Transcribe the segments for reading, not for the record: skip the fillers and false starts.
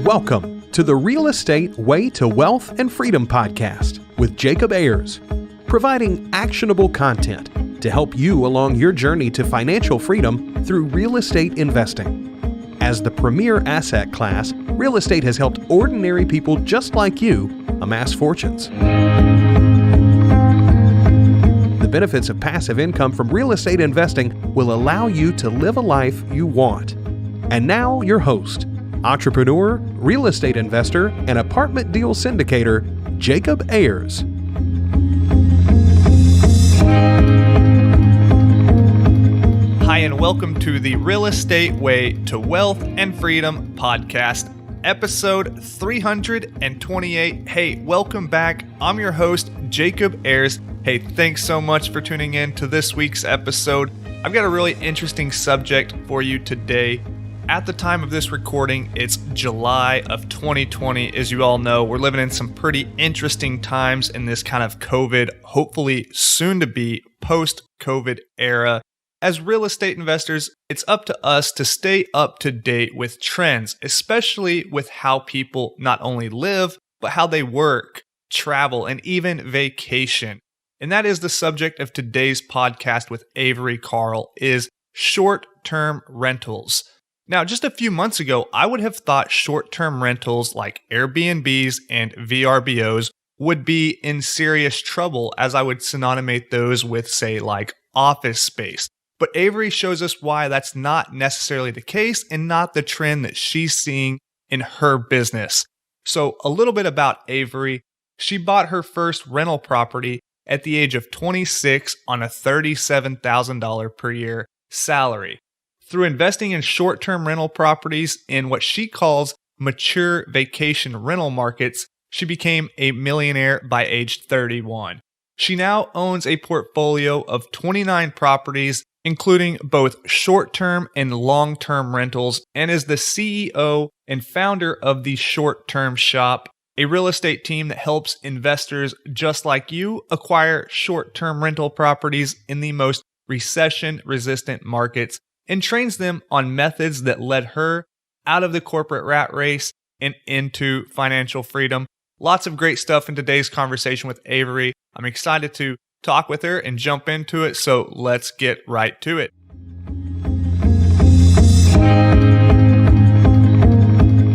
Welcome to the Real Estate Way to Wealth and Freedom podcast with Jacob Ayers, providing actionable content to help you along your journey to financial freedom through real estate investing. As the premier asset class, real estate has helped ordinary people just like you amass fortunes. The benefits of passive income from real estate investing will allow you to live a life you want. And now your host, entrepreneur, real estate investor, and apartment deal syndicator, Jacob Ayers. Hi, and welcome to the Real Estate Way to Wealth and Freedom podcast, episode 328. Hey, welcome back. I'm your host, Jacob Ayers. Hey, thanks so much for tuning in to this week's episode. I've got a really interesting subject for you today. At the time of this recording, it's July of 2020. As you all know, we're living in some pretty interesting times in this kind of COVID, hopefully soon to be post-COVID era. As real estate investors, it's up to us to stay up to date with trends, especially with how people not only live, but how they work, travel, and even vacation. And that is the subject of today's podcast with Avery Carl, is short-term rentals. Now, just a few months ago, I would have thought short-term rentals like Airbnbs and VRBOs would be in serious trouble, as I would synonymate those with, say, like office space. But Avery shows us why that's not necessarily the case and not the trend that she's seeing in her business. So a little bit about Avery. She bought her first rental property at the age of 26 on a $37,000 per year salary. Through investing in short-term rental properties in what she calls mature vacation rental markets, she became a millionaire by age 31. She now owns a portfolio of 29 properties, including both short-term and long-term rentals, and is the CEO and founder of the Short-Term Shop, a real estate team that helps investors just like you acquire short-term rental properties in the most recession-resistant markets, and trains them on methods that led her out of the corporate rat race and into financial freedom. Lots of great stuff in today's conversation with Avery. I'm excited to talk with her and jump into it, so let's get right to it.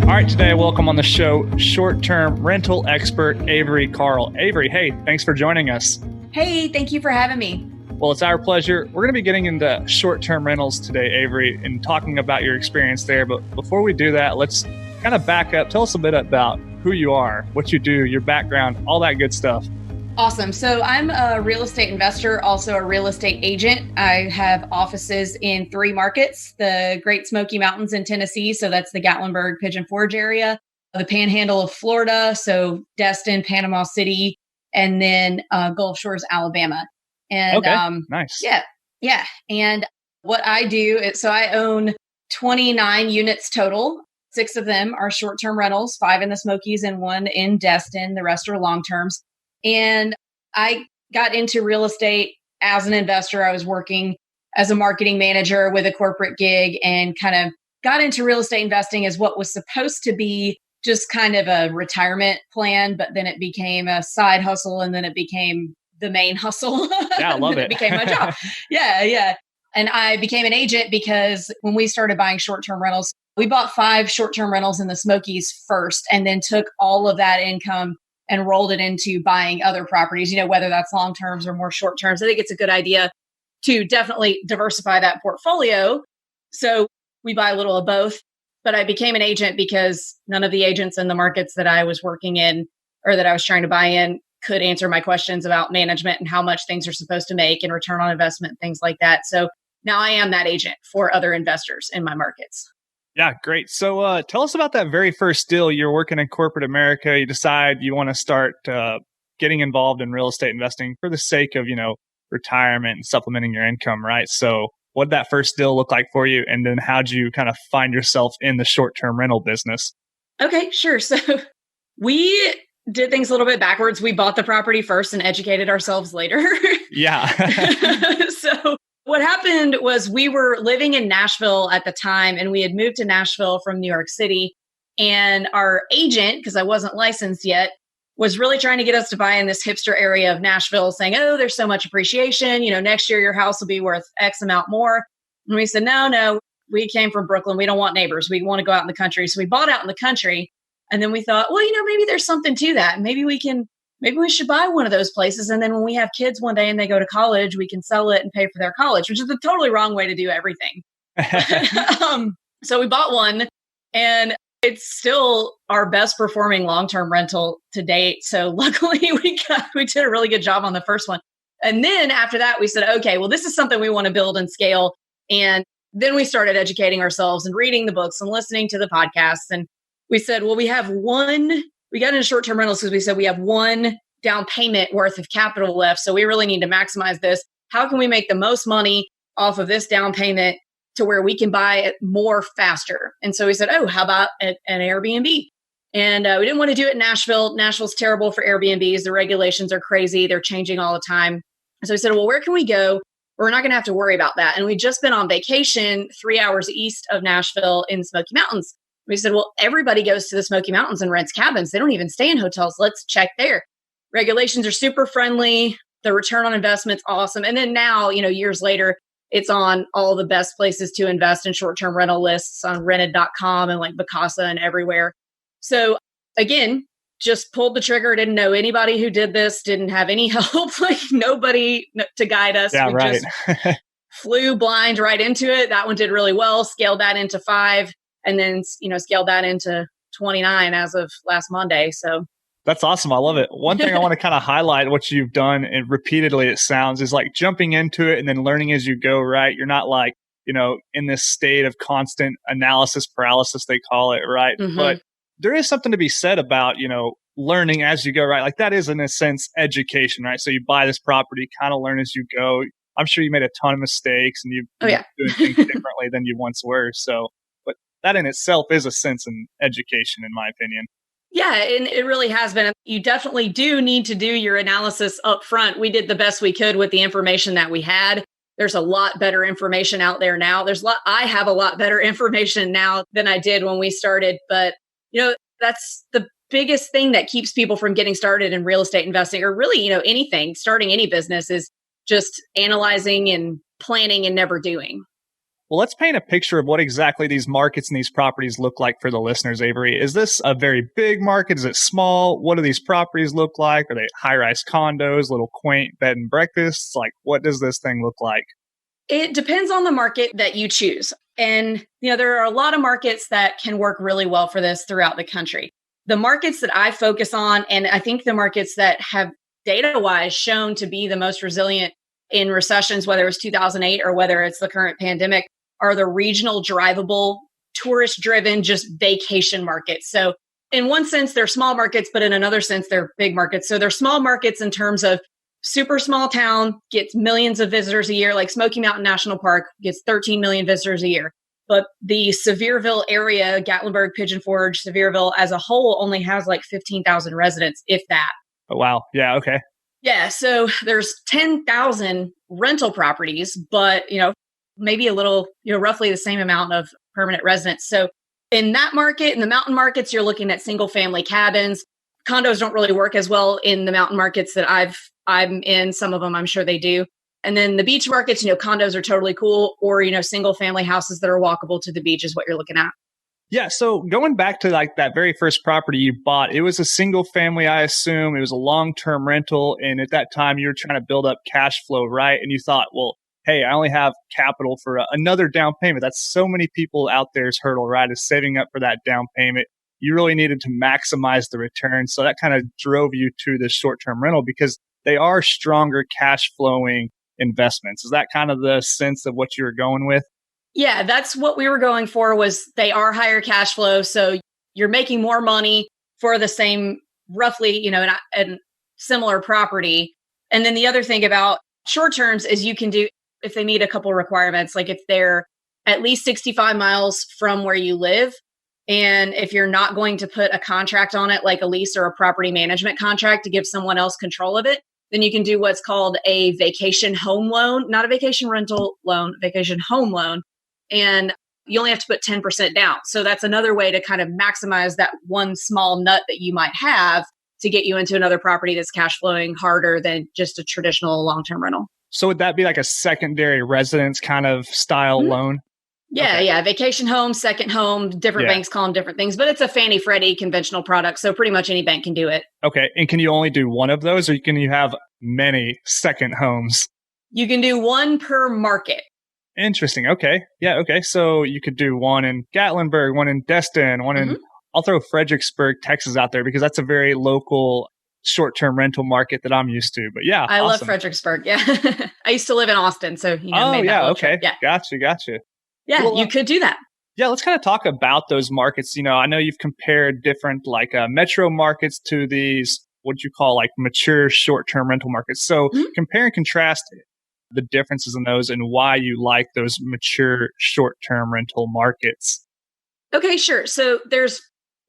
All right, today, welcome on the show, short-term rental expert Avery Carl. Avery, hey, thanks for joining us. Hey, thank you for having me. Well, it's our pleasure. We're going to be getting into short-term rentals today, Avery, and talking about your experience there. But before we do that, let's kind of back up. Tell us a bit about who you are, what you do, your background, all that good stuff. Awesome. So I'm a real estate investor, also a real estate agent. I have offices in 3 markets, the Great Smoky Mountains in Tennessee. So that's the Gatlinburg, Pigeon Forge area, the Panhandle of Florida, so Destin, Panama City, and then Gulf Shores, Alabama. And okay, nice. Yeah. And what I do is, so I own 29 units total. 6 of them are short-term rentals, 5 in the Smokies and 1 in Destin. The rest are long-terms. And I got into real estate as an investor. I was working as a marketing manager with a corporate gig and kind of got into real estate investing as what was supposed to be just kind of a retirement plan, but then it became a side hustle, and then it became the main hustle. Yeah, I love it. It became my job. Yeah. And I became an agent because when we started buying short-term rentals, we bought 5 short-term rentals in the Smokies first, and then took all of that income and rolled it into buying other properties, whether that's long-terms or more short-terms. I think it's a good idea to definitely diversify that portfolio. So we buy a little of both. But I became an agent because none of the agents in the markets that I was working in or that I was trying to buy in could answer my questions about management and how much things are supposed to make and return on investment, things like that. So now I am that agent for other investors in my markets. Yeah, great. So tell us about that very first deal. You're working in corporate America. You decide you want to start getting involved in real estate investing for the sake of, retirement and supplementing your income, right? So what did that first deal look like for you? And then how'd you kind of find yourself in the short-term rental business? Okay, sure. So we did things a little bit backwards. We bought the property first and educated ourselves later. Yeah. So What happened was we were living in Nashville at the time, and we had moved to Nashville from New York City. And our agent, because I wasn't licensed yet, was really trying to get us to buy in this hipster area of Nashville, saying, oh, there's so much appreciation. Next year your house will be worth X amount more. And we said, no, we came from Brooklyn. We don't want neighbors. We want to go out in the country. So we bought out in the country. And then we thought, well, maybe there's something to that. Maybe we should buy one of those places. And then when we have kids one day and they go to college, we can sell it and pay for their college, which is the totally wrong way to do everything. So we bought one, and it's still our best performing long-term rental to date. So luckily we did a really good job on the first one. And then after that, we said, okay, well, this is something we want to build and scale. And then we started educating ourselves and reading the books and listening to the podcasts. And we said, well, we got into short-term rentals because we said we have one down payment worth of capital left. So we really need to maximize this. How can we make the most money off of this down payment to where we can buy it more faster? And so we said, oh, how about an Airbnb? And we didn't want to do it in Nashville. Nashville's terrible for Airbnbs. The regulations are crazy. They're changing all the time. So we said, well, where can we go? We're not going to have to worry about that. And we'd just been on vacation 3 hours east of Nashville in the Smoky Mountains. We said, well, everybody goes to the Smoky Mountains and rents cabins. They don't even stay in hotels. Let's check there. Regulations are super friendly. The return on investment's awesome. And then now, years later, it's on all the best places to invest in short-term rental lists on rented.com and like Vacasa and everywhere. So again, just pulled the trigger. Didn't know anybody who did this. Didn't have any help, like nobody to guide us. Yeah, right. Just flew blind right into it. That one did really well. Scaled that into 5. And then, scaled that into 29 as of last Monday. So that's awesome. I love it. One thing I want to kind of highlight what you've done, and repeatedly it sounds, is like jumping into it and then learning as you go, right? You're not like, in this state of constant analysis paralysis, they call it, right? Mm-hmm. But there is something to be said about, learning as you go, right? Like that is in a sense education, right? So you buy this property, kind of learn as you go. I'm sure you made a ton of mistakes and you're doing things differently than you once were. So that in itself is a sense in education, in my opinion. Yeah, and it really has been. You definitely do need to do your analysis up front. We did the best we could with the information that we had. There's a lot better information out there now. I have a lot better information now than I did when we started. But, that's the biggest thing that keeps people from getting started in real estate investing, or really, anything, starting any business, is just analyzing and planning and never doing. Well, let's paint a picture of what exactly these markets and these properties look like for the listeners, Avery. Is this a very big market? Is it small? What do these properties look like? Are they high-rise condos, little quaint bed and breakfasts? Like, what does this thing look like? It depends on the market that you choose. And, there are a lot of markets that can work really well for this throughout the country. The markets that I focus on, and I think the markets that have data-wise shown to be the most resilient in recessions, whether it's 2008 or whether it's the current pandemic, are the regional, drivable, tourist-driven, just vacation markets. So in one sense, they're small markets, but in another sense, they're big markets. So they're small markets in terms of super small town, gets millions of visitors a year, like Smoky Mountain National Park gets 13 million visitors a year. But the Sevierville area, Gatlinburg, Pigeon Forge, Sevierville as a whole only has like 15,000 residents, if that. Oh, wow. Yeah, okay. Yeah, so there's 10,000 rental properties, but, maybe a little, roughly the same amount of permanent residents. So in that market, in the mountain markets, you're looking at single family cabins. Condos don't really work as well in the mountain markets that I'm in. Some of them, I'm sure they do. And then the beach markets, condos are totally cool, or, single family houses that are walkable to the beach is what you're looking at. Yeah. So going back to like that very first property you bought, it was a single family, I assume. It was a long-term rental. And at that time you were trying to build up cash flow, right? And you thought, well, hey, I only have capital for another down payment. That's so many people out there's hurdle, right? Is saving up for that down payment. You really needed to maximize the return. So that kind of drove you to this short-term rental because they are stronger cash flowing investments. Is that kind of the sense of what you were going with? Yeah, that's what we were going for, was they are higher cash flow. So you're making more money for the same, roughly, and similar property. And then the other thing about short terms is you can do, if they meet a couple requirements, like if they're at least 65 miles from where you live, and if you're not going to put a contract on it, like a lease or a property management contract to give someone else control of it, then you can do what's called a vacation home loan, not a vacation rental loan, vacation home loan. And you only have to put 10% down. So that's another way to kind of maximize that one small nut that you might have to get you into another property that's cash flowing harder than just a traditional long-term rental. So would that be like a secondary residence kind of style loan? Yeah, Okay. yeah. Vacation home, second home, different banks call them different things, but it's a Fannie Freddie conventional product. So pretty much any bank can do it. Okay. And can you only do one of those, or can you have many second homes? You can do one per market. Interesting. Okay. Yeah. Okay. So you could do one in Gatlinburg, one in Destin, one in, I'll throw Fredericksburg, Texas out there because that's a very local short-term rental market that I'm used to. But yeah. I love Fredericksburg. Yeah. I used to live in Austin. So, Oh, yeah. Okay. Trip. Yeah. Gotcha. Yeah. Well, you could do that. Yeah. Let's kind of talk about those markets. I know you've compared different like metro markets to these, what you call like mature short-term rental markets. So compare and contrast the differences in those and why you like those mature short-term rental markets. Okay, sure. So there's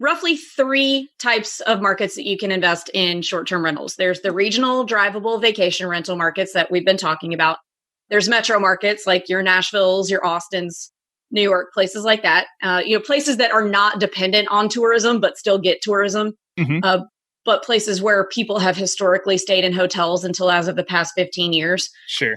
roughly 3 types of markets that you can invest in short-term rentals. There's the regional drivable vacation rental markets that we've been talking about. There's metro markets like your Nashvilles, your Austins, New York, places like that. Places that are not dependent on tourism, but still get tourism. But places where people have historically stayed in hotels until as of the past 15 years. Sure.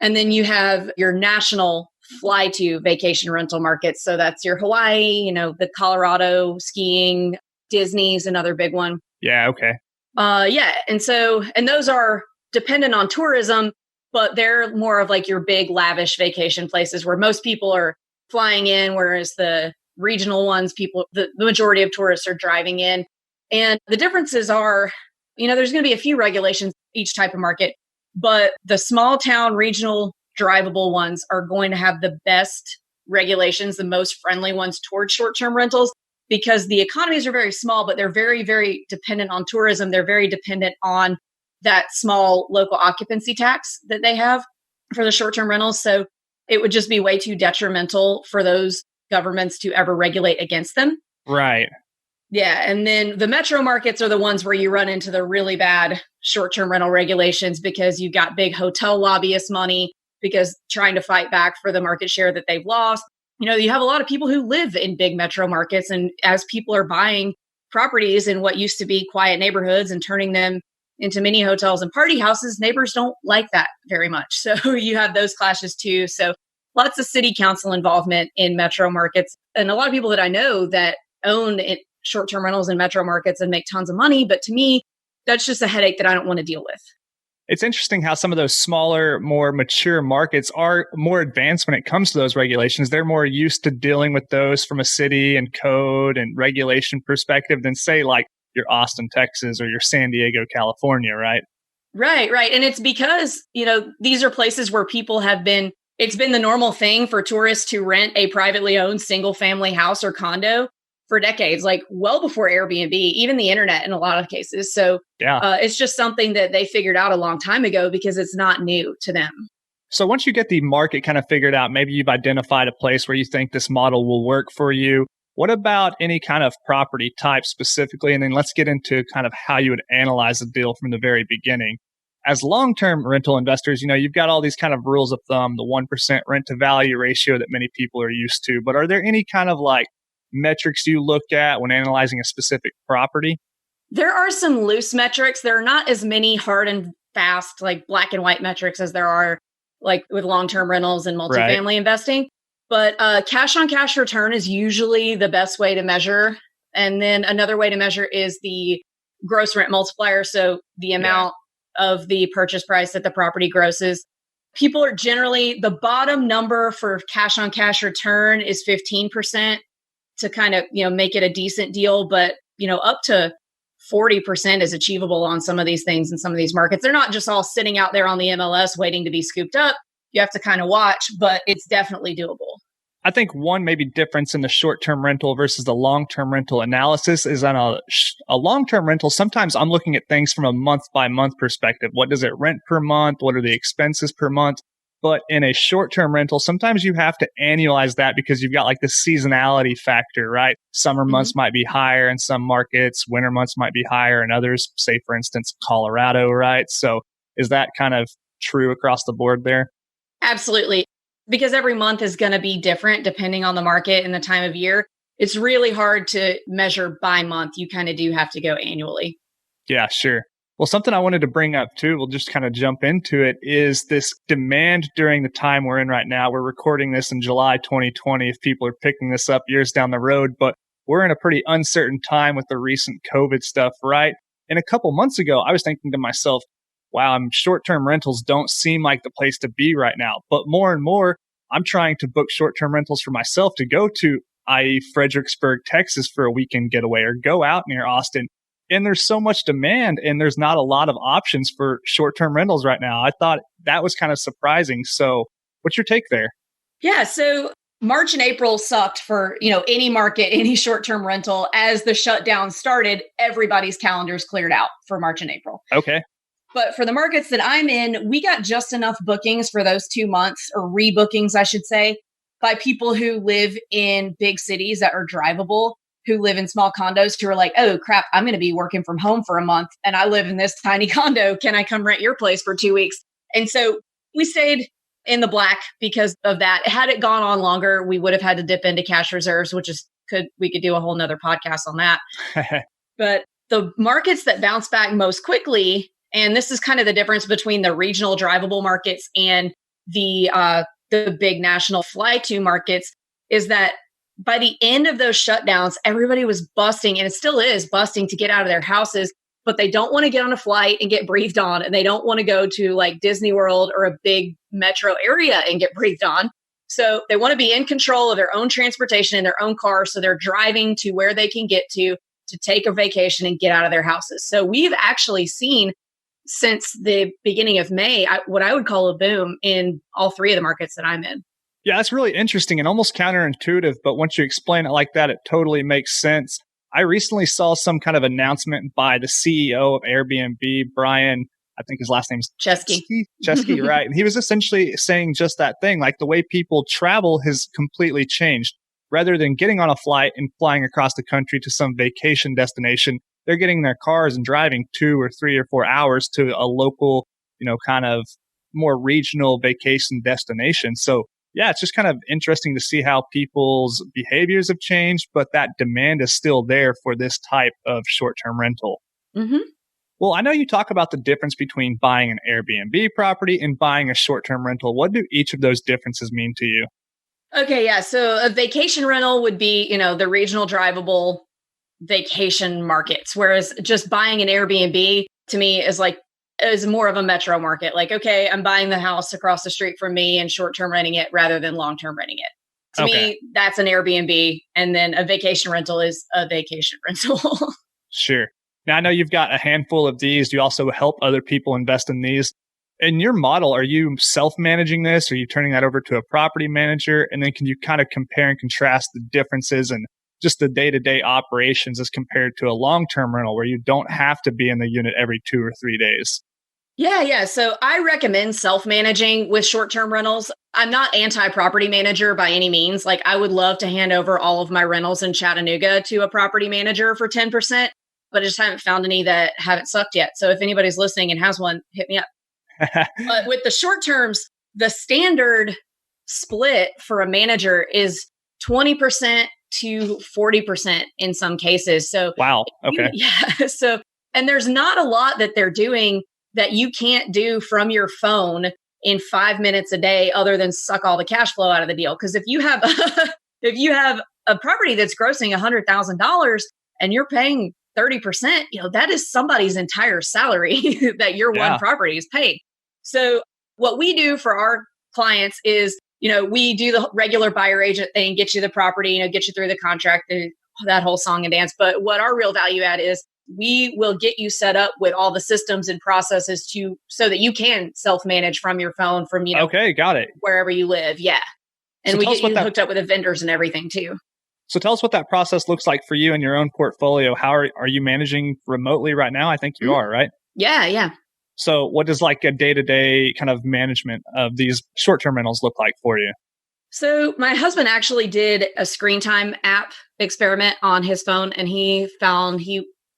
And then you have your national fly to vacation rental markets. So that's your Hawaii, the Colorado skiing, Disney's another big one. Yeah. Okay. And those are dependent on tourism, but they're more of like your big lavish vacation places where most people are flying in, whereas the regional ones, the majority of tourists are driving in. And the differences are, there's going to be a few regulations each type of market, but the small town regional drivable ones are going to have the best regulations, the most friendly ones towards short-term rentals, because the economies are very small, but they're very, very dependent on tourism. They're very dependent on that small local occupancy tax that they have for the short-term rentals. So it would just be way too detrimental for those governments to ever regulate against them. Right. Yeah. And then the metro markets are the ones where you run into the really bad short-term rental regulations because you've got big hotel lobbyist money because trying to fight back for the market share that they've lost. You have a lot of people who live in big metro markets. And as people are buying properties in what used to be quiet neighborhoods and turning them into mini hotels and party houses, neighbors don't like that very much. So you have those clashes too. So lots of city council involvement in metro markets. And a lot of people that I know that own short-term rentals in metro markets and make tons of money. But to me, that's just a headache that I don't want to deal with. It's interesting how some of those smaller, more mature markets are more advanced when it comes to those regulations. They're more used to dealing with those from a city and code and regulation perspective than, say, like your Austin, Texas, or your San Diego, California, right? Right. And it's because, these are places where people it's been the normal thing for tourists to rent a privately owned single family house or condo for decades, like well before Airbnb, even the internet in a lot of cases. So it's just something that they figured out a long time ago because it's not new to them. So once you get the market kind of figured out, maybe you've identified a place where you think this model will work for you. What about any kind of property type specifically? And then let's get into kind of how you would analyze a deal from the very beginning. As long-term rental investors, you've got all these kind of rules of thumb, the 1% rent to value ratio that many people are used to. But are there any kind of like metrics you look at when analyzing a specific property? There are some loose metrics. There are not as many hard and fast, like black and white metrics as there are like with long-term rentals and multifamily investing. But cash on cash return is usually the best way to measure. And then another way to measure is the gross rent multiplier. So the amount of the purchase price that the property grosses. People are generally, the bottom number for cash on cash return is 15% to kind of, make it a decent deal. But, up to 40% is achievable on some of these things in some of these markets. They're not just all sitting out there on the MLS waiting to be scooped up. You have to kind of watch, but it's definitely doable. I think one maybe difference in the short-term rental versus the long-term rental analysis is on a long-term rental. Sometimes I'm looking at things from a month-by-month perspective. What does it rent per month? What are the expenses per month? But in a short-term rental, sometimes you have to annualize that because you've got like the seasonality factor, right? Summer months might be higher in some markets. Winter months might be higher in others, say, for instance, Colorado, right? So Is that kind of true across the board there? Absolutely. Because every month is going to be different depending on the market and the time of year. It's really hard to measure by month. You kind of do have to go annually. Yeah, sure. Well, something I wanted to bring up too, we'll just kind of jump into it, is this demand during the time we're in right now. We're recording this in July 2020 if people are picking this up years down the road, but we're in a pretty uncertain time with the recent COVID stuff, right? And a couple months ago, I was thinking to myself, wow, short-term rentals don't seem like the place to be right now. But more and more, I'm trying to book short-term rentals for myself to go to, i.e. Fredericksburg, Texas for a weekend getaway or go out near Austin. And there's so much demand and there's not a lot of options for short-term rentals right now. I thought that was kind of surprising. So what's your take there? Yeah. So March and April sucked for, any market, any short-term rental. As the shutdown started, everybody's calendars cleared out for March and April. Okay. But for the markets that I'm in, we got just enough bookings for those 2 months, or rebookings, I should say, by people who live in big cities that are drivable, who live in small condos, who are like, oh crap, I'm going to be working from home for a month and I live in this tiny condo. Can I come rent your place for 2 weeks? And so we stayed in the black because of that. Had it gone on longer, we would have had to dip into cash reserves, we could do a whole nother podcast on that. But the markets that bounce back most quickly, and this is kind of the difference between the regional drivable markets and the big national fly-to markets, is that by the end of those shutdowns, everybody was busting, and it still is busting to get out of their houses, but they don't want to get on a flight and get breathed on, and they don't want to go to like Disney World or a big metro area and get breathed on. So they want to be in control of their own transportation in their own car, so they're driving to where they can get to take a vacation and get out of their houses. So we've actually seen, since the beginning of May, what I would call a boom in all three of the markets that I'm in. Yeah, that's really interesting and almost counterintuitive, but once you explain it like that, it totally makes sense. I recently saw some kind of announcement by the CEO of Airbnb, Brian, I think his last name's Chesky. Chesky, right? And he was essentially saying just that thing, like the way people travel has completely changed. Rather than getting on a flight and flying across the country to some vacation destination, they're getting in their cars and driving 2 or 3 or 4 hours to a local, kind of more regional vacation destination. So yeah, it's just kind of interesting to see how people's behaviors have changed, but that demand is still there for this type of short-term rental. Mm-hmm. Well, I know you talk about the difference between buying an Airbnb property and buying a short-term rental. What do each of those differences mean to you? Okay, yeah. So a vacation rental would be, the regional drivable vacation markets, whereas just buying an Airbnb to me is more of a metro market. Like, okay, I'm buying the house across the street from me and short-term renting it rather than long-term renting it. To me, that's an Airbnb. And then a vacation rental is a vacation rental. Sure. Now, I know you've got a handful of these. You also help other people invest in these. In your model, are you self-managing this? Are you turning that over to a property manager? And then can you kind of compare and contrast the differences and just the day-to-day operations as compared to a long-term rental where you don't have to be in the unit every 2 or 3 days? Yeah. So I recommend self-managing with short-term rentals. I'm not anti-property manager by any means. Like, I would love to hand over all of my rentals in Chattanooga to a property manager for 10%, but I just haven't found any that haven't sucked yet. So if anybody's listening and has one, hit me up. But with the short terms, the standard split for a manager is 20% to 40% in some cases. So wow. Okay. Yeah. So, and there's not a lot that they're doing that you can't do from your phone in 5 minutes a day, other than suck all the cash flow out of the deal. Because if you have a property that's grossing $100,000 and you're paying 30%, that is somebody's entire salary that your one property is paid. So what we do for our clients is, we do the regular buyer agent thing, get you the property, get you through the contract, that whole song and dance. But what our real value add is, we will get you set up with all the systems and processes so that you can self-manage from your phone, from, okay, got it, wherever you live. Yeah. And so we get you hooked up with the vendors and everything too. So tell us what that process looks like for you in your own portfolio. How are you managing remotely right now? I think you are, right? Yeah. So what does like a day-to-day kind of management of these short-term rentals look like for you? So my husband actually did a screen time app experiment on his phone, and he found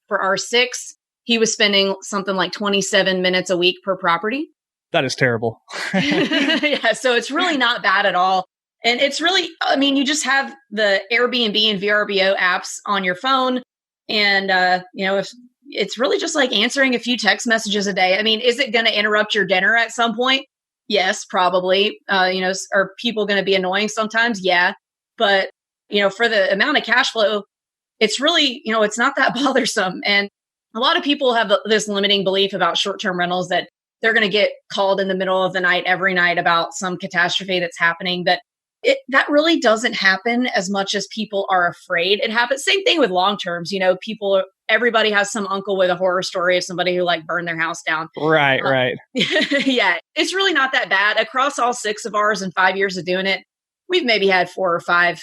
for our 6 he was spending something like 27 minutes a week per property. That is terrible. Yeah, so it's really not bad at all. And it's really, I mean, you just have the Airbnb and VRBO apps on your phone. And, if it's really just like answering a few text messages a day. I mean, is it going to interrupt your dinner at some point? Yes, probably. Are people going to be annoying sometimes? Yeah. But, for the amount of cash flow, it's really, it's not that bothersome. And a lot of people have this limiting belief about short-term rentals that they're going to get called in the middle of the night every night about some catastrophe that's happening. But that really doesn't happen as much as people are afraid it happens. Same thing with long terms. Everybody has some uncle with a horror story of somebody who burned their house down. Right. Yeah, it's really not that bad. Across all 6 of ours and 5 years of doing it, we've maybe had 4 or 5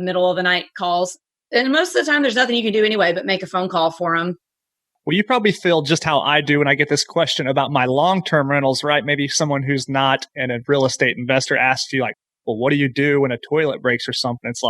middle of the night calls. And most of the time, there's nothing you can do anyway but make a phone call for them. Well, you probably feel just how I do when I get this question about my long-term rentals, right? Maybe someone who's not a real estate investor asks you well, what do you do when a toilet breaks or something? It's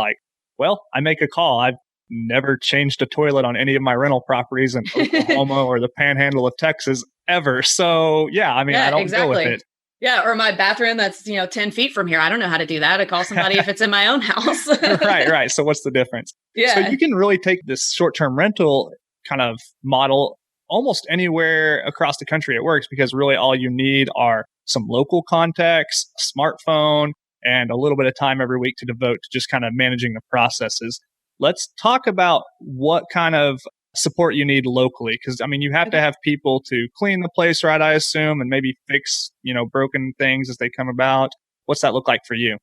well, I make a call. I've never changed a toilet on any of my rental properties in Oklahoma or the panhandle of Texas ever. So yeah, I don't deal with it. Yeah, or my bathroom that's 10 feet from here. I don't know how to do that. I call somebody if it's in my own house. Right. So what's the difference? Yeah. So you can really take this short-term rental kind of model almost anywhere across the country it works, because really all you need are some local contacts, a smartphone, and a little bit of time every week to devote to just kind of managing the processes. Let's talk about what kind of support you need locally, because you have to have people to clean the place, right? I assume, and maybe fix broken things as they come about. What's that look like for you?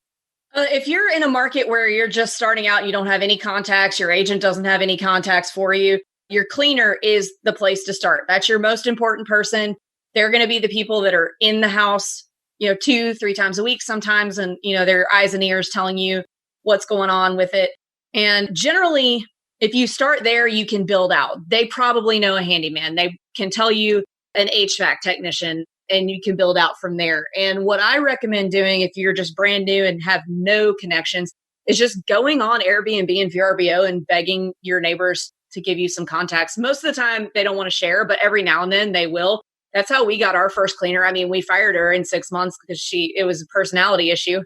If you're in a market where you're just starting out, you don't have any contacts, your agent doesn't have any contacts for you, your cleaner is the place to start. That's your most important person. They're going to be the people that are in the house, 2-3 times a week sometimes, and their eyes and ears telling you what's going on with it. And generally, if you start there, you can build out. They probably know a handyman. They can tell you an HVAC technician, and you can build out from there. And what I recommend doing if you're just brand new and have no connections is just going on Airbnb and VRBO and begging your neighbors to give you some contacts. Most of the time, they don't want to share, but every now and then they will. That's how we got our first cleaner. We fired her in 6 months because it was a personality issue.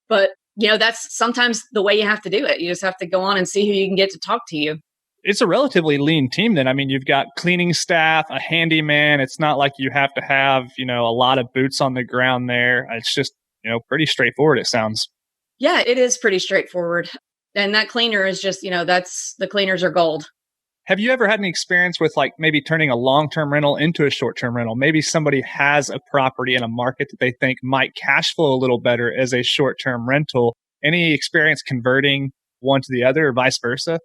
But that's sometimes the way you have to do it. You just have to go on and see who you can get to talk to you. It's a relatively lean team then. You've got cleaning staff, a handyman. It's not like you have to have, a lot of boots on the ground there. It's just, pretty straightforward, it sounds. Yeah, it is pretty straightforward. And that cleaner is just, the cleaners are gold. Have you ever had any experience with maybe turning a long-term rental into a short-term rental? Maybe somebody has a property in a market that they think might cash flow a little better as a short-term rental. Any experience converting one to the other or vice versa?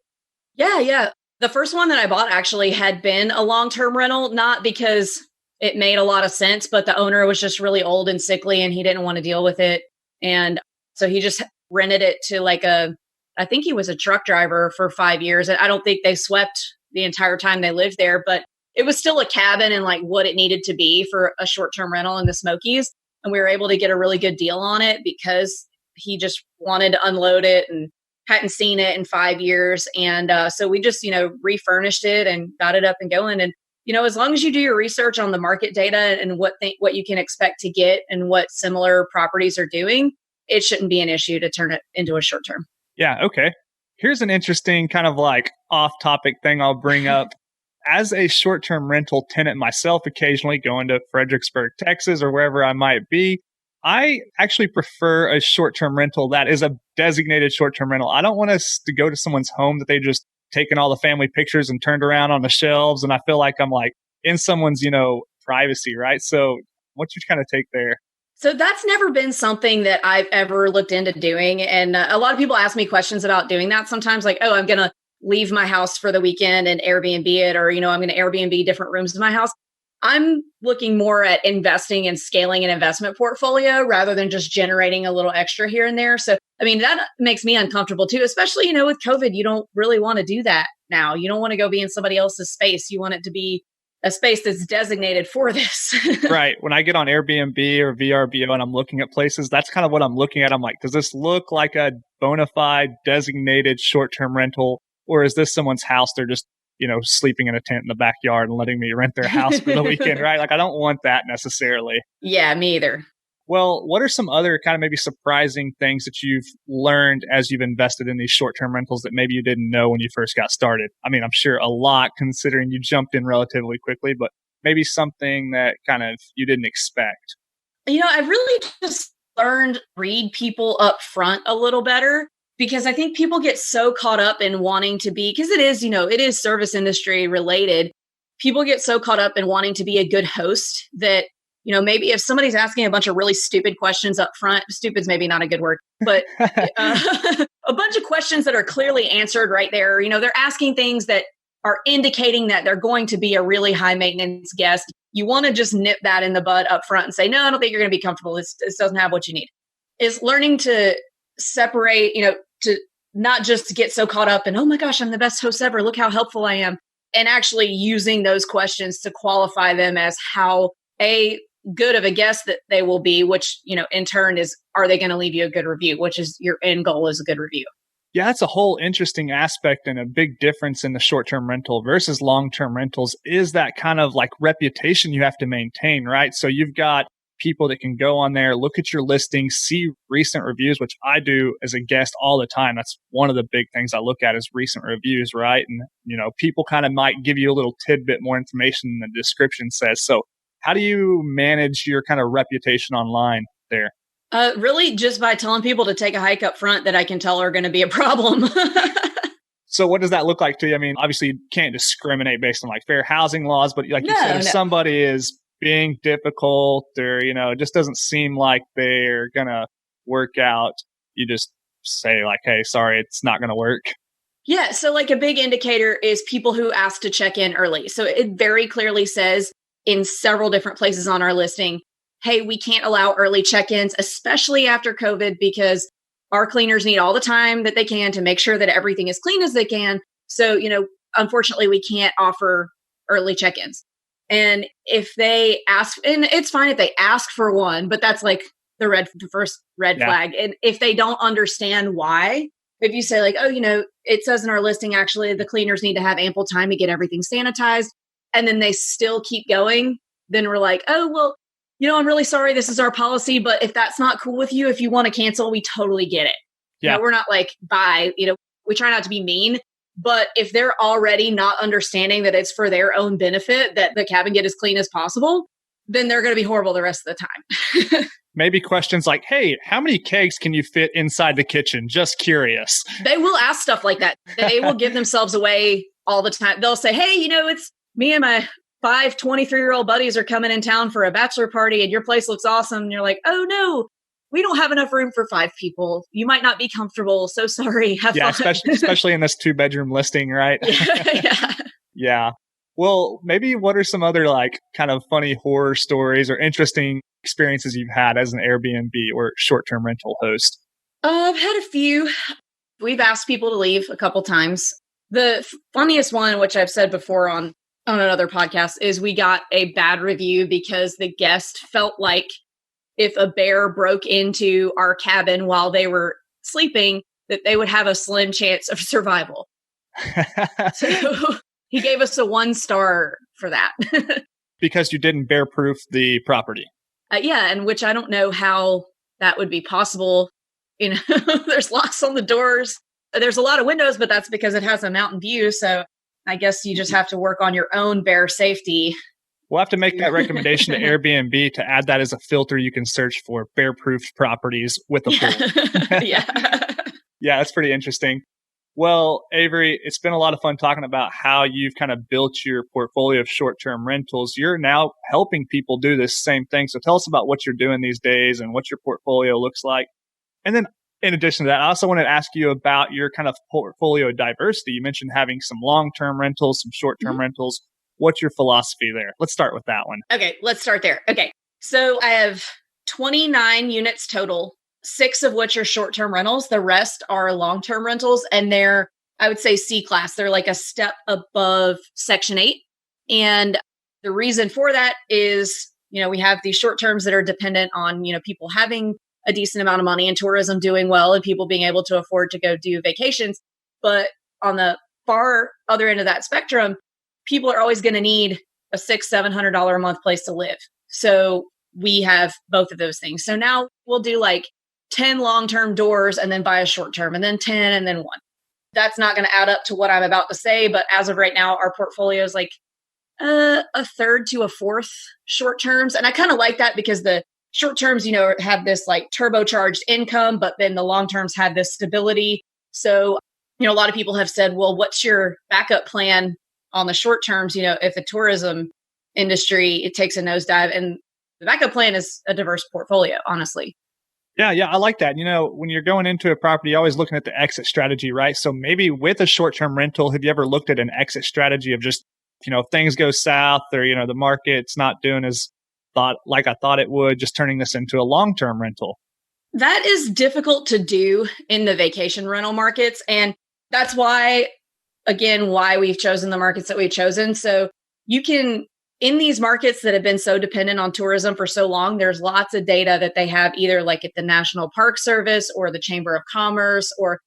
Yeah. The first one that I bought actually had been a long-term rental, not because it made a lot of sense, but the owner was just really old and sickly and he didn't want to deal with it. And so he just rented it to I think he was a truck driver for 5 years. And I don't think they swept the entire time they lived there, but it was still a cabin and what it needed to be for a short-term rental in the Smokies. And we were able to get a really good deal on it because he just wanted to unload it and hadn't seen it in 5 years. And so we just, refurnished it and got it up and going. And, as long as you do your research on the market data and what you can expect to get and what similar properties are doing, it shouldn't be an issue to turn it into a short term. Yeah. Okay. Here's an interesting kind of off-topic thing I'll bring up. As a short-term rental tenant myself, occasionally going to Fredericksburg, Texas, or wherever I might be, I actually prefer a short-term rental that is a designated short-term rental. I don't want us to go to someone's home that they just taken all the family pictures and turned around on the shelves, and I feel like I'm in someone's, privacy, right? So what's your kind of take there? So that's never been something that I've ever looked into doing. And a lot of people ask me questions about doing that sometimes, oh, I'm going to leave my house for the weekend and Airbnb it, or, I'm going to Airbnb different rooms in my house. I'm looking more at investing and scaling an investment portfolio rather than just generating a little extra here and there. So, that makes me uncomfortable too, especially, with COVID. You don't really want to do that now. You don't want to go be in somebody else's space. You want it to be a space that's designated for this. Right. When I get on Airbnb or VRBO and I'm looking at places, that's kind of what I'm looking at. I'm like, does this look like a bona fide designated short-term rental, or is this someone's house they're just, sleeping in a tent in the backyard and letting me rent their house for the weekend, right? Like, I don't want that necessarily. Yeah, me either. Well, what are some other kind of maybe surprising things that you've learned as you've invested in these short-term rentals that maybe you didn't know when you first got started? I mean, I'm sure a lot considering you jumped in relatively quickly, but maybe something that kind of you didn't expect. I've really just learned read people up front a little better, because I think people get so caught up in wanting to be, because it is service industry related. People get so caught up in wanting to be a good host that, maybe if somebody's asking a bunch of really stupid questions up front, stupid's maybe not a good word, but a bunch of questions that are clearly answered right there. They're asking things that are indicating that they're going to be a really high maintenance guest. You want to just nip that in the bud up front and say, no, I don't think you're going to be comfortable. This doesn't have what you need. Is learning to separate, to not just get so caught up in, oh my gosh, I'm the best host ever. Look how helpful I am. And actually using those questions to qualify them as how good of a guest that they will be, which, in turn is, are they going to leave you a good review, which is your end goal is a good review. Yeah, that's a whole interesting aspect and a big difference in the short-term rental versus long-term rentals is that kind of like reputation you have to maintain, right? So you've got people that can go on there, look at your listings, see recent reviews, which I do as a guest all the time. That's one of the big things I look at is recent reviews, right? And, people kind of might give you a little tidbit more information than the description says. So how do you manage your kind of reputation online there? Really just by telling people to take a hike up front that I can tell are going to be a problem. So what does that look like to you? I mean, obviously you can't discriminate based on like fair housing laws, but like you said, if somebody is being difficult or, it just doesn't seem like they're going to work out, you just say like, hey, sorry, it's not going to work. Yeah. So like a big indicator is people who ask to check in early. So it very clearly says in several different places on our listing, hey, we can't allow early check-ins, especially after COVID, because our cleaners need all the time that they can to make sure that everything is clean as they can. So, unfortunately, we can't offer early check-ins. And if they ask, and it's fine if they ask for one, but that's like the first red flag. And if they don't understand why, if you say like, oh, it says in our listing, actually, the cleaners need to have ample time to get everything sanitized, and then they still keep going, then we're like, oh, well, I'm really sorry. This is our policy, but if that's not cool with you, if you want to cancel, we totally get it. Yeah. We're not like, bye, we try not to be mean, but if they're already not understanding that it's for their own benefit, that the cabin get as clean as possible, then they're going to be horrible the rest of the time. Maybe questions like, hey, how many kegs can you fit inside the kitchen? Just curious. They will ask stuff like that. They will give themselves away all the time. They'll say, hey, it's me and my 5 23-year-old buddies are coming in town for a bachelor party and your place looks awesome. And you're like, oh no, we don't have enough room for 5 people. You might not be comfortable. So sorry. Have fun. especially in this 2-bedroom listing, right? Yeah. Yeah. Well, maybe what are some other like kind of funny horror stories or interesting experiences you've had as an Airbnb or short-term rental host? I've had a few. We've asked people to leave a couple times. The funniest one, which I've said before on another podcast, is we got a bad review because the guest felt like if a bear broke into our cabin while they were sleeping, that they would have a slim chance of survival. So he gave us a 1-star for that. Because you didn't bear proof the property. Yeah, and which I don't know how that would be possible. There's locks on the doors. There's a lot of windows, but that's because it has a mountain view. So I guess you just have to work on your own bear safety. We'll have to make that recommendation to Airbnb to add that as a filter you can search for bear-proofed properties with a pool. Yeah. Yeah, that's pretty interesting. Well, Avery, it's been a lot of fun talking about how you've kind of built your portfolio of short-term rentals. You're now helping people do this same thing. So tell us about what you're doing these days and what your portfolio looks like. And then in addition to that, I also wanted to ask you about your kind of portfolio diversity. You mentioned having some long-term rentals, some short-term rentals. What's your philosophy there? Let's start with that one. Okay, let's start there. Okay, so I have 29 units total, 6 of which are short-term rentals. The rest are long-term rentals, and they're, I would say, C-class. They're like a step above Section 8. And the reason for that is, we have these short terms that are dependent on, people having a decent amount of money and tourism doing well and people being able to afford to go do vacations. But on the far other end of that spectrum, people are always going to need a $600-700 a month place to live. So we have both of those things. So now we'll do like 10 long-term doors and then buy a short-term and then 10 and then one. That's not going to add up to what I'm about to say. But as of right now, our portfolio is like a third to a fourth short terms. And I kind of like that because the short terms, have this like turbocharged income, but then the long terms had this stability. So, a lot of people have said, well, what's your backup plan on the short terms? If the tourism industry, it takes a nosedive, and the backup plan is a diverse portfolio, honestly. Yeah, I like that. When you're going into a property, you're always looking at the exit strategy, right? So maybe with a short-term rental, have you ever looked at an exit strategy of just, if things go south or, the market's not doing as like I thought it would, just turning this into a long-term rental? That is difficult to do in the vacation rental markets. And that's why we've chosen the markets that we've chosen. So you can, in these markets that have been so dependent on tourism for so long, there's lots of data that they have either like at the National Park Service or the Chamber of Commerce, or,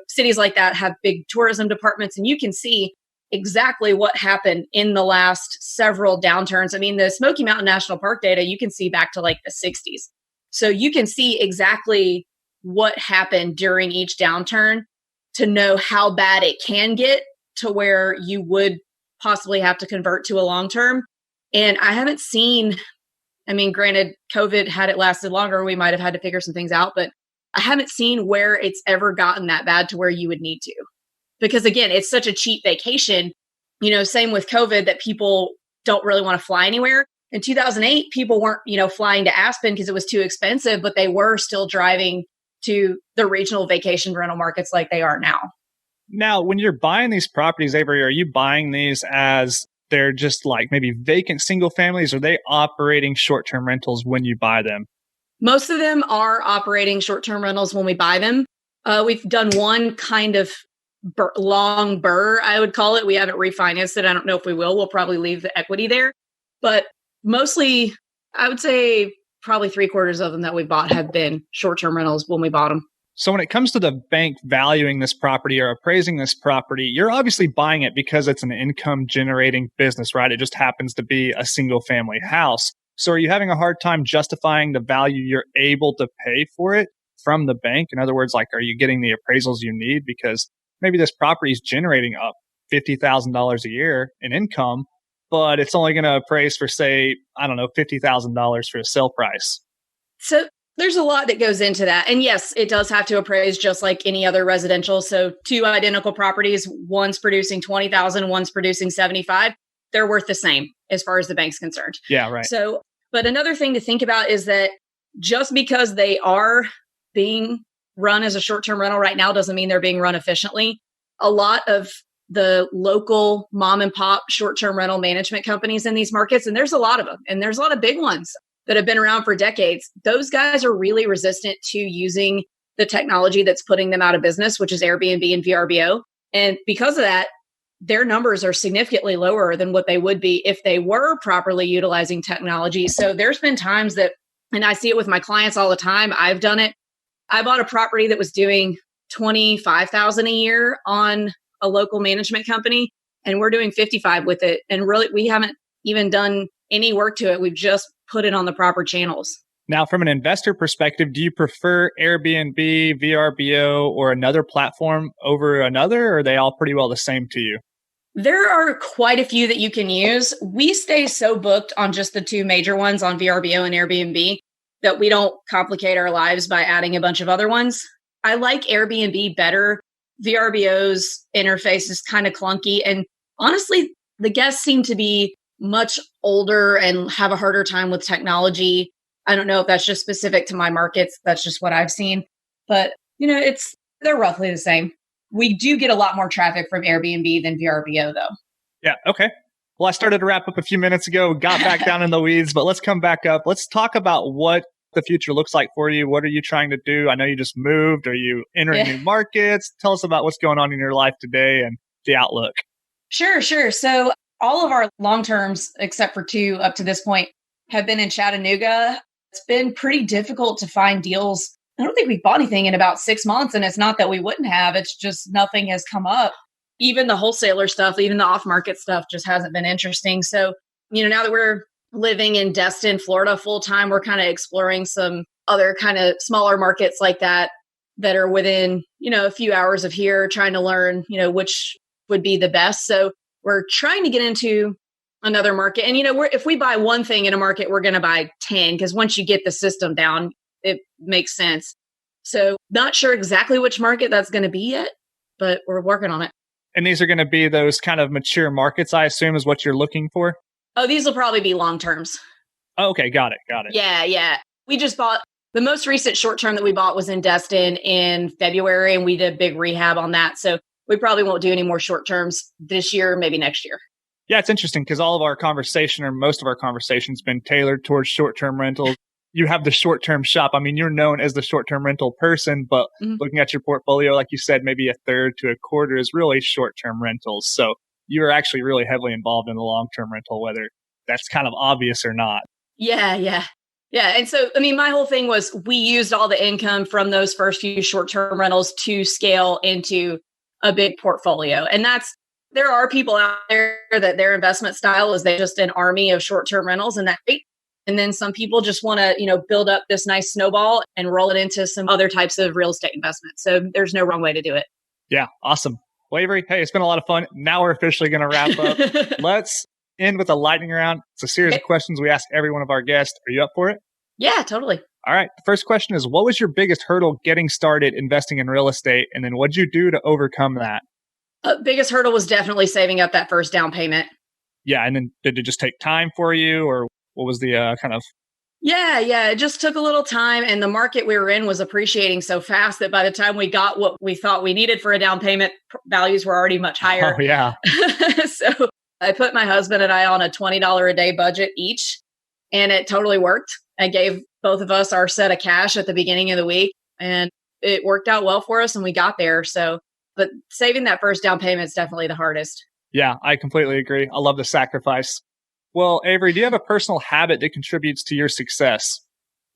cities like that have big tourism departments, and you can see exactly what happened in the last several downturns. I mean, the Smoky Mountain National Park data, you can see back to like the 60s. So you can see exactly what happened during each downturn to know how bad it can get to where you would possibly have to convert to a long term. And I haven't seen, granted, COVID, had it lasted longer, we might have had to figure some things out, but I haven't seen where it's ever gotten that bad to where you would need to. Because again, it's such a cheap vacation, same with COVID, that people don't really want to fly anywhere. In 2008, people weren't, flying to Aspen because it was too expensive, but they were still driving to the regional vacation rental markets like they are now. Now, when you're buying these properties, Avery, are you buying these as they're just like maybe vacant single families? Or are they operating short-term rentals when you buy them? Most of them are operating short-term rentals when we buy them. We've done one kind of long burr, I would call it. We haven't refinanced it. I don't know if we will. We'll probably leave the equity there. But mostly, I would say probably 3/4 of them that we bought have been short-term rentals when we bought them. So when it comes to the bank valuing this property or appraising this property, you're obviously buying it because it's an income generating business, right? It just happens to be a single family house. So are you having a hard time justifying the value you're able to pay for it from the bank? In other words, like, are you getting the appraisals you need? Because maybe this property is generating up $50,000 a year in income, but it's only going to appraise for, say, $50,000 for a sale price. So there's a lot that goes into that. And yes, it does have to appraise just like any other residential. So 2 identical properties, one's producing 20,000, one's producing 75. They're worth the same as far as the bank's concerned. Yeah, right. So, but another thing to think about is that just because they are being run as a short-term rental right now doesn't mean they're being run efficiently. A lot of the local mom and pop short-term rental management companies in these markets, and there's a lot of them, and there's a lot of big ones that have been around for decades. Those guys are really resistant to using the technology that's putting them out of business, which is Airbnb and VRBO. And because of that, their numbers are significantly lower than what they would be if they were properly utilizing technology. So there's been times that, and I see it with my clients all the time, I've done it. I bought a property that was doing $25,000 a year on a local management company, and we're doing 55 with it. And really, we haven't even done any work to it. We've just put it on the proper channels. Now, from an investor perspective, do you prefer Airbnb, VRBO, or another platform over another, or are they all pretty well the same to you? There are quite a few that you can use. We stay so booked on just the 2 major ones, on VRBO and Airbnb, that we don't complicate our lives by adding a bunch of other ones. I like Airbnb better. VRBO's interface is kind of clunky. And honestly, the guests seem to be much older and have a harder time with technology. I don't know if that's just specific to my markets. That's just what I've seen. But, they're roughly the same. We do get a lot more traffic from Airbnb than VRBO, though. Yeah. Okay. Well, I started to wrap up a few minutes ago, got back down in the weeds, but let's come back up. Let's talk about what the future looks like for you. What are you trying to do? I know you just moved. Are you entering new markets? Tell us about what's going on in your life today and the outlook. Sure. So all of our long terms, except for 2 up to this point, have been in Chattanooga. It's been pretty difficult to find deals. I don't think we've bought anything in about 6 months, and it's not that we wouldn't have. It's just nothing has come up. even the wholesaler stuff, even the off-market stuff just hasn't been interesting. So, now that we're living in Destin, Florida full time, we're kind of exploring some other kind of smaller markets like that are within, a few hours of here, trying to learn, which would be the best. So we're trying to get into another market. And, if we buy one thing in a market, we're going to buy 10, because once you get the system down, it makes sense. So not sure exactly which market that's going to be yet, but we're working on it. And these are going to be those kind of mature markets, I assume, is what you're looking for? Oh, these will probably be long terms. Oh, okay. Got it. Yeah. We just bought, the most recent short term that we bought was in Destin in February, and we did a big rehab on that. So we probably won't do any more short terms this year, maybe next year. Yeah, it's interesting because all of our conversation, or most of our conversation, has been tailored towards short-term rentals. You have the short-term shop. I mean, you're known as the short-term rental person, but looking at your portfolio, like you said, maybe a third to a quarter is really short-term rentals. So you're actually really heavily involved in the long-term rental, whether that's kind of obvious or not. Yeah. And so, my whole thing was we used all the income from those first few short-term rentals to scale into a big portfolio. And there are people out there that their investment style is they're just an army of short-term rentals, and that's great. And then some people just want to, build up this nice snowball and roll it into some other types of real estate investments. So there's no wrong way to do it. Yeah. Awesome. Well, Avery, hey, it's been a lot of fun. Now we're officially going to wrap up. Let's end with a lightning round. It's a series of questions we ask every one of our guests. Are you up for it? Yeah, totally. All right. The first question is, what was your biggest hurdle getting started investing in real estate? And then what did you do to overcome that? Biggest hurdle was definitely saving up that first down payment. Yeah. And then did it just take time for you, or what was the kind of? Yeah. It just took a little time. And the market we were in was appreciating so fast that by the time we got what we thought we needed for a down payment, values were already much higher. Oh, yeah. So I put my husband and I on a $20 a day budget each, and it totally worked. I gave both of us our set of cash at the beginning of the week, and it worked out well for us, and we got there. So, but saving that first down payment is definitely the hardest. Yeah, I completely agree. I love the sacrifice. Well, Avery, do you have a personal habit that contributes to your success?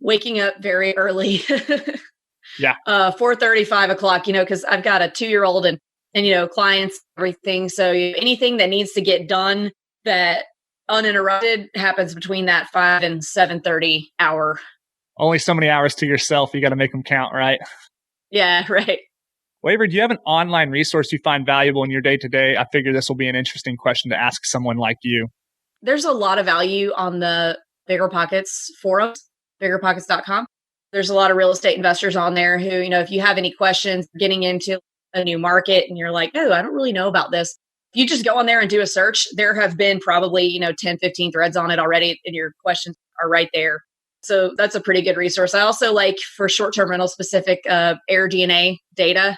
Waking up very early. Yeah. 4:30, 5 o'clock, because I've got a 2-year-old and clients, everything. So anything that needs to get done that uninterrupted happens between that 5 and 7:30 hour. Only so many hours to yourself. You got to make them count, right? Yeah, right. Well, Avery, do you have an online resource you find valuable in your day-to-day? I figure this will be an interesting question to ask someone like you. There's a lot of value on the Bigger Pockets forums, biggerpockets.com. There's a lot of real estate investors on there who, if you have any questions getting into a new market and you're like, no, I don't really know about this. If you just go on there and do a search, there have been probably, 10, 15 threads on it already, and your questions are right there. So that's a pretty good resource. I also like, for short-term rental specific, AirDNA data.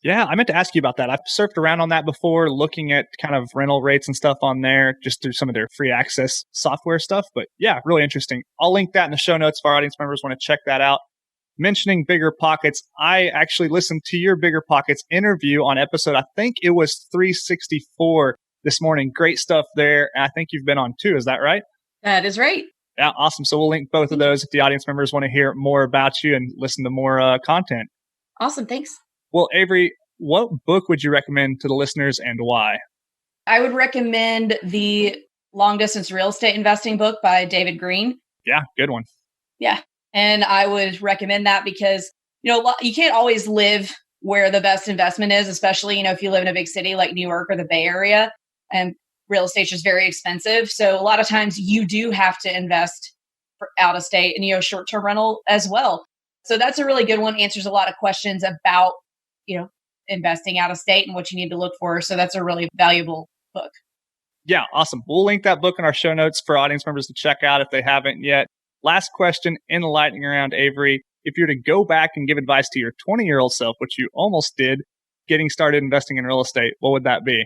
Yeah, I meant to ask you about that. I've surfed around on that before, looking at kind of rental rates and stuff on there, just through some of their free access software stuff. But yeah, really interesting. I'll link that in the show notes if our audience members want to check that out. Mentioning Bigger Pockets, I actually listened to your Bigger Pockets interview on episode, I think it was 364 this morning. Great stuff there. And I think you've been on too. Is that right? That is right. Yeah, awesome. So we'll link both of those if the audience members want to hear more about you and listen to more content. Awesome. Thanks. Well, Avery, what book would you recommend to the listeners and why? I would recommend the Long Distance Real Estate Investing book by David Green. Yeah, good one. Yeah. And I would recommend that because, you can't always live where the best investment is, especially, if you live in a big city like New York or the Bay Area, and real estate is just very expensive. So a lot of times you do have to invest for out of state and, short-term rental as well. So that's a really good one. Answers a lot of questions about, investing out of state and what you need to look for. So that's a really valuable book. Yeah, awesome. We'll link that book in our show notes for audience members to check out if they haven't yet. Last question in the lightning round, Avery. If you were to go back and give advice to your 20-year-old self, which you almost did, getting started investing in real estate, what would that be?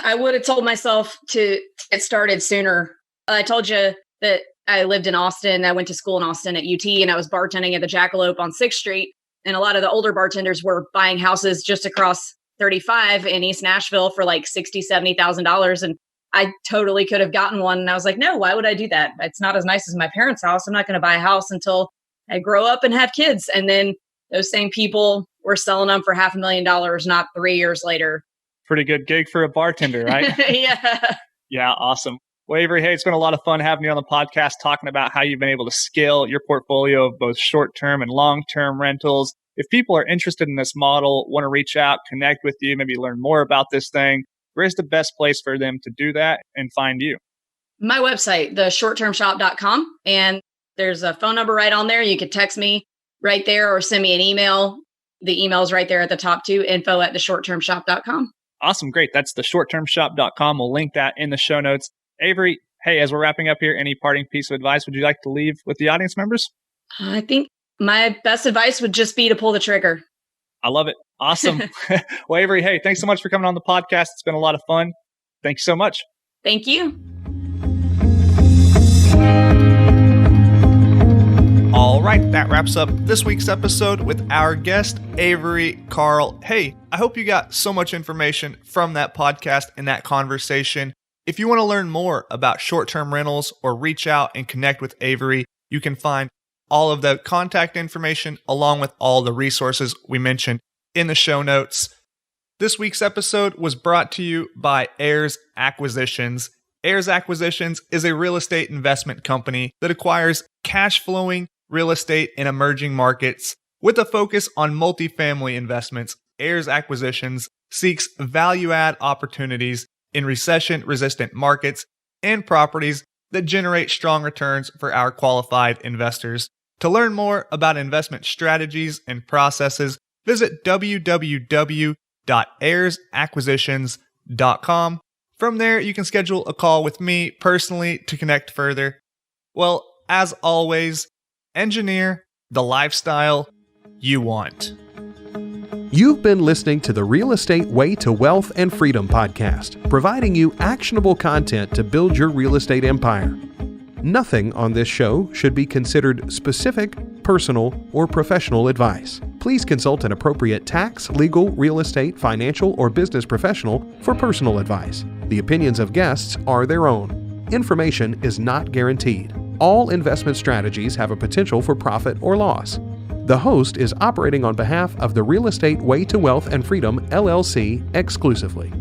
I would have told myself to get started sooner. I told you that I lived in Austin. I went to school in Austin at UT, and I was bartending at the Jackalope on 6th Street. And a lot of the older bartenders were buying houses just across 35 in East Nashville for like $60,000, $70,000. And I totally could have gotten one. And I was like, no, why would I do that? It's not as nice as my parents' house. I'm not going to buy a house until I grow up and have kids. And then those same people were selling them for $500,000, not 3 years later. Pretty good gig for a bartender, right? Yeah. Yeah, awesome. Well, Avery, hey, it's been a lot of fun having you on the podcast talking about how you've been able to scale your portfolio of both short-term and long-term rentals. If people are interested in this model, want to reach out, connect with you, maybe learn more about this thing, where's the best place for them to do that and find you? My website, theshorttermshop.com. And there's a phone number right on there. You could text me right there or send me an email. The email's right there at the top too, info@theshorttermshop.com. Awesome. Great. That's theshorttermshop.com. We'll link that in the show notes. Avery, hey, as we're wrapping up here, any parting piece of advice would you like to leave with the audience members? I think my best advice would just be to pull the trigger. I love it. Awesome. Well, Avery, hey, thanks so much for coming on the podcast. It's been a lot of fun. Thank you so much. Thank you. All right, that wraps up this week's episode with our guest, Avery Carl. Hey, I hope you got so much information from that podcast and that conversation. If you want to learn more about short-term rentals or reach out and connect with Avery, you can find all of the contact information along with all the resources we mentioned in the show notes. This week's episode was brought to you by Ayers Acquisitions. Ayers Acquisitions is a real estate investment company that acquires cash-flowing real estate in emerging markets. With a focus on multifamily investments, Ayers Acquisitions seeks value-add opportunities in recession-resistant markets and properties that generate strong returns for our qualified investors. To learn more about investment strategies and processes, visit www.ayersacquisitions.com. From there, you can schedule a call with me personally to connect further. Well, as always, engineer the lifestyle you want. You've been listening to the Real Estate Way to Wealth and Freedom podcast, providing you actionable content to build your real estate empire. Nothing on this show should be considered specific, personal, or professional advice. Please consult an appropriate tax, legal, real estate, financial, or business professional for personal advice. The opinions of guests are their own. Information is not guaranteed. All investment strategies have a potential for profit or loss. The host is operating on behalf of the Real Estate Way to Wealth and Freedom, LLC, exclusively.